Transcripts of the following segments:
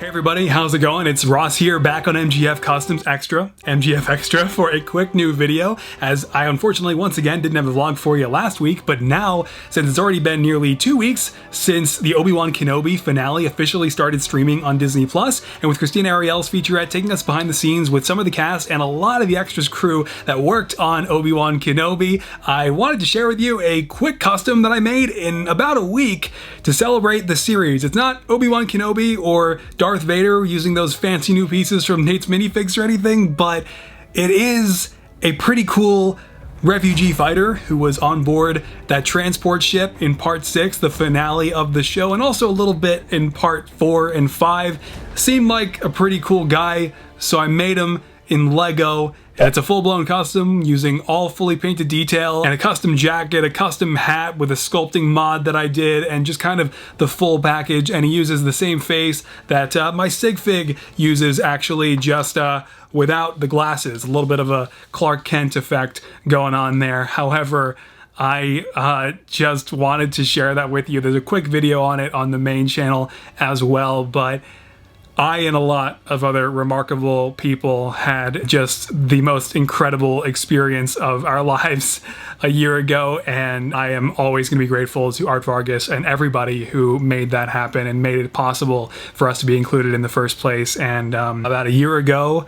Hey everybody, how's it going? It's Ross here, back on MGF Extra for a quick new video, as I unfortunately once again didn't have a vlog for you last week, but now, since it's already been nearly 2 weeks since the Obi-Wan Kenobi finale officially started streaming on Disney+, and with Christina Ariel's featurette taking us behind the scenes with some of the cast and a lot of the extras crew that worked on Obi-Wan Kenobi, I wanted to share with you a quick custom that I made in about a week to celebrate the series. It's not Obi-Wan Kenobi or Darth Vader using those fancy new pieces from Nate's minifigs or anything, but it is a pretty cool refugee fighter who was on board that transport ship in part 6, the finale of the show, and also a little bit in part 4 and 5. Seemed like a pretty cool guy, so I made him in Lego. And it's a full-blown custom using all fully painted detail and a custom jacket, a custom hat with a sculpting mod that I did, and just kind of the full package. And he uses the same face that my sig fig uses, actually, just without the glasses. A little bit of a Clark Kent effect going on there. However, I just wanted to share that with you. There's a quick video on it on the main channel as well, but I and a lot of other remarkable people had just the most incredible experience of our lives a year ago, and I am always going to be grateful to Art Vargas and everybody who made that happen and made it possible for us to be included in the first place. And about a year ago,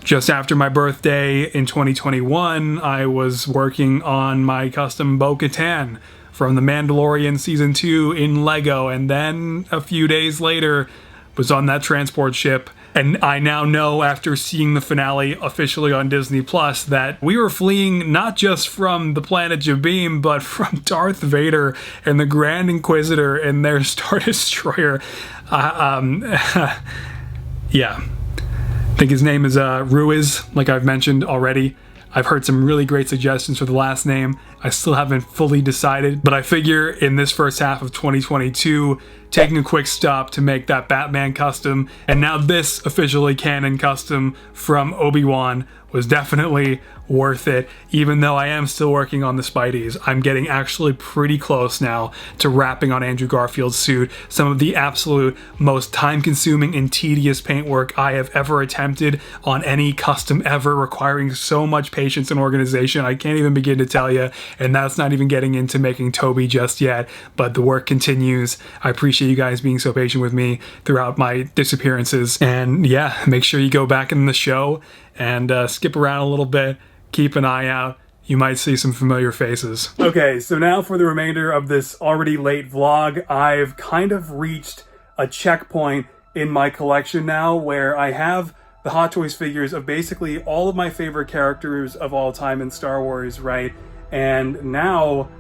just after my birthday in 2021, I was working on my custom Bo-Katan from The Mandalorian Season 2 in Lego, and then a few days later was on that transport ship. And I now know, after seeing the finale officially on Disney+, that we were fleeing not just from the planet Jabeam, but from Darth Vader and the Grand Inquisitor and their Star Destroyer. Yeah. I think his name is Ruiz, like I've mentioned already. I've heard some really great suggestions for the last name. I still haven't fully decided, but I figure in this first half of 2022, taking a quick stop to make that Batman custom, and now this officially canon custom from Obi-Wan, was definitely worth it. Even though I am still working on the Spideys, I'm getting actually pretty close now to wrapping on Andrew Garfield's suit. Some of the absolute most time-consuming and tedious paintwork I have ever attempted on any custom ever, requiring so much patience and organization I can't even begin to tell you. And that's not even getting into making Toby just yet, but the work continues. I appreciate you guys being so patient with me throughout my disappearances. And yeah, make sure you go back in the show and skip around a little bit. Keep an eye out. You might see some familiar faces. Okay, so now for the remainder of this already late vlog, I've kind of reached a checkpoint in my collection now where I have the Hot Toys figures of basically all of my favorite characters of all time in Star Wars, right? And now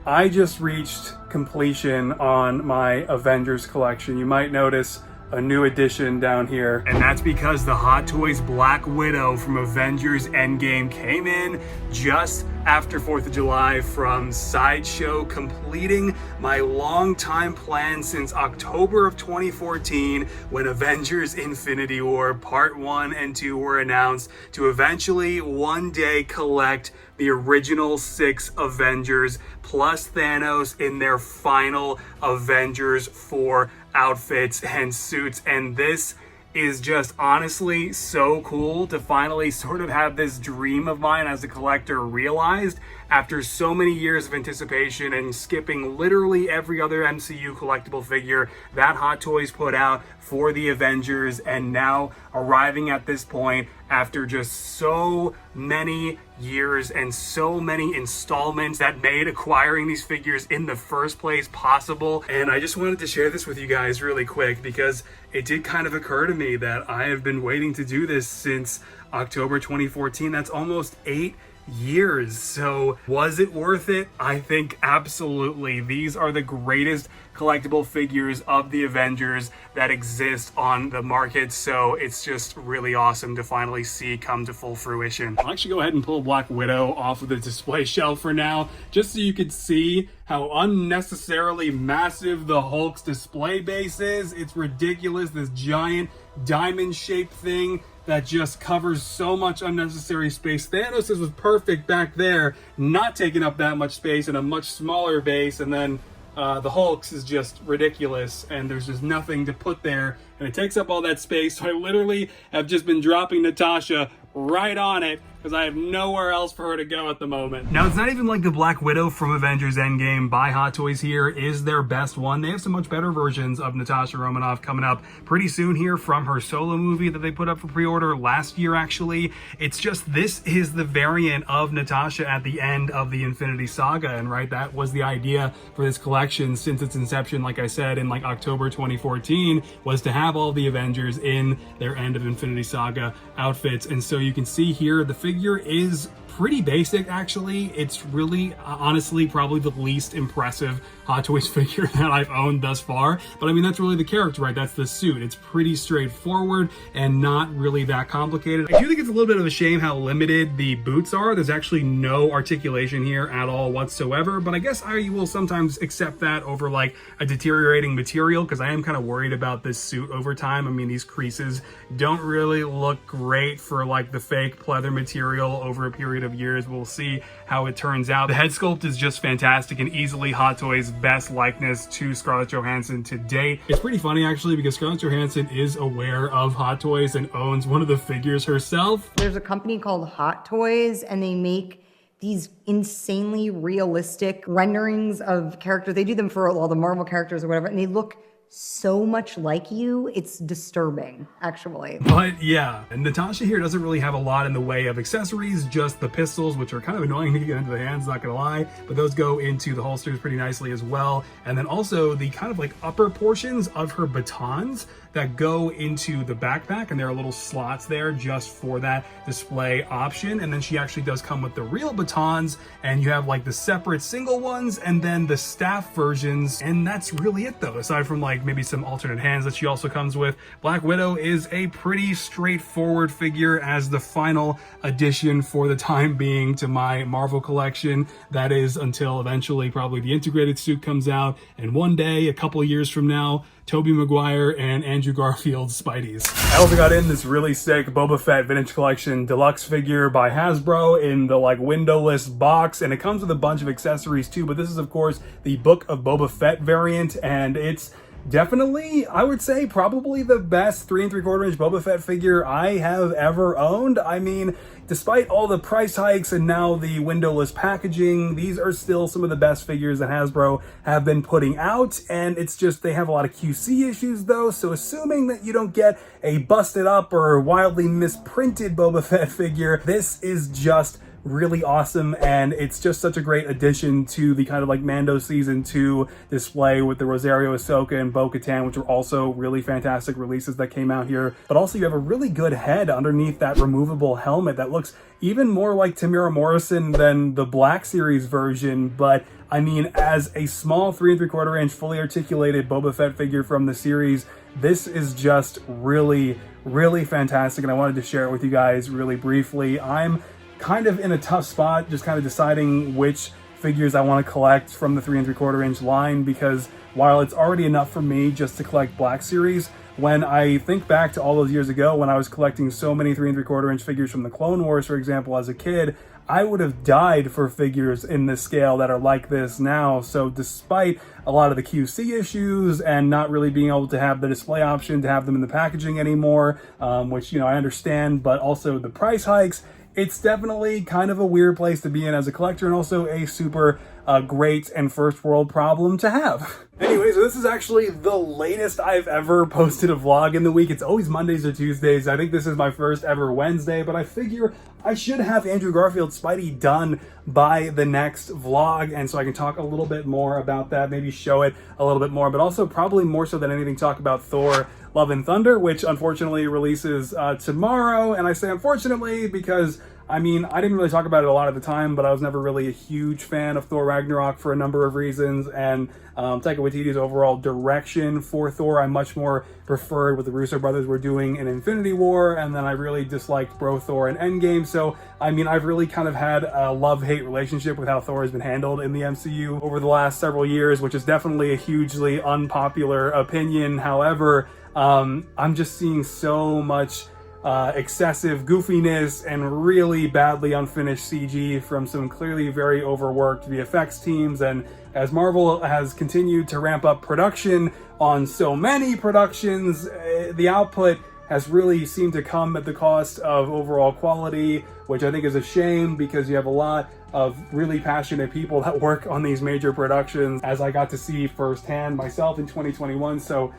I just reached completion on my Avengers collection. You might notice a new addition down here, and that's because the Hot Toys Black Widow from Avengers Endgame came in just after 4th of July from Sideshow, completing my long-time plan since October of 2014 when Avengers Infinity War Part 1 and 2 were announced, to eventually one day collect the original 6 Avengers plus Thanos in their final Avengers 4 outfits and suits. And this is just honestly so cool to finally sort of have this dream of mine as a collector realized after so many years of anticipation and skipping literally every other MCU collectible figure that Hot Toys put out for the Avengers, and now arriving at this point after just so many years and so many installments that made acquiring these figures in the first place possible. And I just wanted to share this with you guys really quick because it did kind of occur to me that I have been waiting to do this since October 2014. That's almost 8 years. So was it worth it? I think absolutely. These are the greatest collectible figures of the Avengers that exist on the market, so it's just really awesome to finally see come to full fruition. I'll actually go ahead and pull Black Widow off of the display shelf for now, just so you could see how unnecessarily massive the Hulk's display base is. It's ridiculous, this giant diamond-shaped thing that just covers so much unnecessary space. Thanos was perfect back there, not taking up that much space in a much smaller base, and then the Hulk's is just ridiculous, and there's just nothing to put there, and it takes up all that space. So I literally have just been dropping Natasha right on it because I have nowhere else for her to go at the moment. Now, it's not even like the Black Widow from Avengers Endgame by Hot Toys here is their best one. They have some much better versions of Natasha Romanoff coming up pretty soon here from her solo movie that they put up for pre-order last year, actually. It's just, this is the variant of Natasha at the end of the Infinity Saga, and right, that was the idea for this collection since its inception, like I said, in like October 2014, was to have all the Avengers in their end of Infinity Saga outfits. And so you can see here, the figure is pretty basic, actually. It's really, honestly, probably the least impressive Hot Toys figure that I've owned thus far. But I mean, that's really the character, right? That's the suit. It's pretty straightforward and not really that complicated. I do think it's a little bit of a shame how limited the boots are. There's actually no articulation here at all whatsoever, but I guess I will sometimes accept that over like a deteriorating material, because I am kind of worried about this suit over time. I mean, these creases don't really look great for like the fake pleather material over a period of years. We'll see how it turns out. The head sculpt is just fantastic and easily Hot Toys' best likeness to Scarlett Johansson to date. It's pretty funny, actually, because Scarlett Johansson is aware of Hot Toys and owns one of the figures herself. There's a company called Hot Toys, and they make these insanely realistic renderings of characters. They do them for all the Marvel characters or whatever, and they look so much like you, it's disturbing, actually. But yeah, and Natasha here doesn't really have a lot in the way of accessories, just the pistols, which are kind of annoying to get into the hands, not gonna lie, but those go into the holsters pretty nicely as well. And then also the kind of like upper portions of her batons that go into the backpack, and there are little slots there just for that display option. And then she actually does come with the real batons, and you have like the separate single ones and then the staff versions, and that's really it though, aside from like maybe some alternate hands that she also comes with. Black Widow is a pretty straightforward figure as the final addition for the time being to my Marvel collection. That is until eventually probably the integrated suit comes out, and one day, a couple years from now, Tobey Maguire and Andrew Garfield's Spideys. I also got in this really sick Boba Fett Vintage Collection deluxe figure by Hasbro in the like windowless box, and it comes with a bunch of accessories too, but this is of course the Book of Boba Fett variant, and it's definitely, I would say, probably the best 3 3/4 inch Boba Fett figure I have ever owned. I mean, despite all the price hikes and now the windowless packaging, these are still some of the best figures that Hasbro have been putting out, and it's just they have a lot of QC issues though, so assuming that you don't get a busted up or wildly misprinted Boba Fett figure, this is just really awesome, and it's just such a great addition to the kind of like Mando Season 2 display with the Rosario, Ahsoka, and Bo-Katan, which are also really fantastic releases that came out here. But also you have a really good head underneath that removable helmet that looks even more like Tamira Morrison than the Black Series version. But I mean, as a small 3 3/4 inch fully articulated Boba Fett figure from the series, this is just really, really fantastic, and I wanted to share it with you guys really briefly. I'm kind of in a tough spot just kind of deciding which figures I want to collect from the 3 3/4 inch line, because while it's already enough for me just to collect Black Series, when I think back to all those years ago when I was collecting so many 3 3/4 inch figures from the Clone Wars, for example, as a kid, I would have died for figures in this scale that are like this now. So despite a lot of the QC issues and not really being able to have the display option to have them in the packaging anymore, which, you know, I understand, but also the price hikes, it's definitely kind of a weird place to be in as a collector, and also a super great and first world problem to have. Anyway, so this is actually the latest I've ever posted a vlog in the week. It's always Mondays or Tuesdays. I think this is my first ever Wednesday, but I figure I should have Andrew Garfield's Spidey done by the next vlog, and so I can talk a little bit more about that, maybe show it a little bit more, but also probably more so than anything talk about Thor Love and Thunder, which unfortunately releases tomorrow. And I say unfortunately because, I mean, I didn't really talk about it a lot at the time, but I was never really a huge fan of Thor Ragnarok for a number of reasons, and Taika Waititi's overall direction for Thor I much more preferred what the Russo brothers were doing in Infinity War, and then I really disliked Bro Thor in Endgame. So, I mean, I've really kind of had a love-hate relationship with how Thor has been handled in the MCU over the last several years, which is definitely a hugely unpopular opinion. However, I'm just seeing so much excessive goofiness and really badly unfinished CG from some clearly very overworked VFX teams. And as Marvel has continued to ramp up production on so many productions, the output has really seemed to come at the cost of overall quality, which I think is a shame because you have a lot of really passionate people that work on these major productions, as I got to see firsthand myself in 2021. So,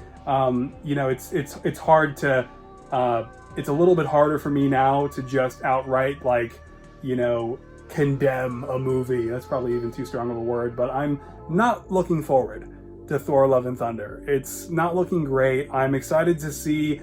you know, it's hard to, it's a little bit harder for me now to just outright, like, you know, condemn a movie. That's probably even too strong of a word, but I'm not looking forward to Thor: Love and Thunder. It's not looking great. I'm excited to see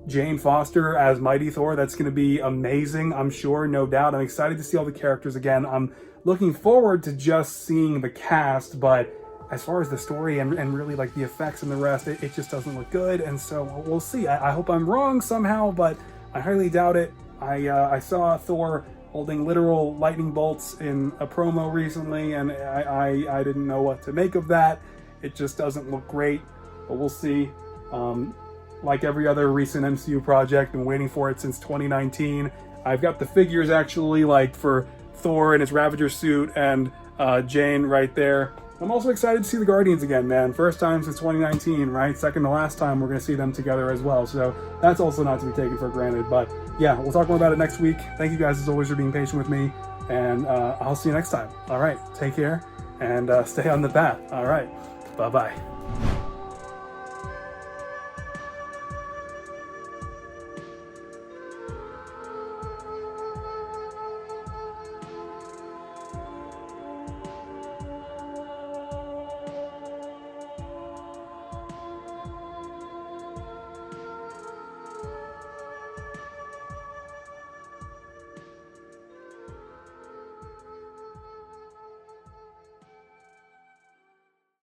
Jane Foster as Mighty Thor. That's going to be amazing, I'm sure, no doubt. I'm excited to see all the characters again. I'm looking forward to just seeing the cast, but as far as the story and really like the effects and the rest, it just doesn't look good. And so we'll see. I hope I'm wrong somehow, but I highly doubt it. I saw Thor holding literal lightning bolts in a promo recently, and I didn't know what to make of that. It just doesn't look great, but we'll see. Like every other recent MCU project, been waiting for it since 2019. I've got the figures actually, like for Thor in his Ravager suit and Jane right there. I'm also excited to see the Guardians again, man. First time since 2019, right? Second to last time we're going to see them together as well. So that's also not to be taken for granted. But yeah, we'll talk more about it next week. Thank you guys as always for being patient with me. And I'll see you next time. All right, take care and stay on the path. All right, bye-bye.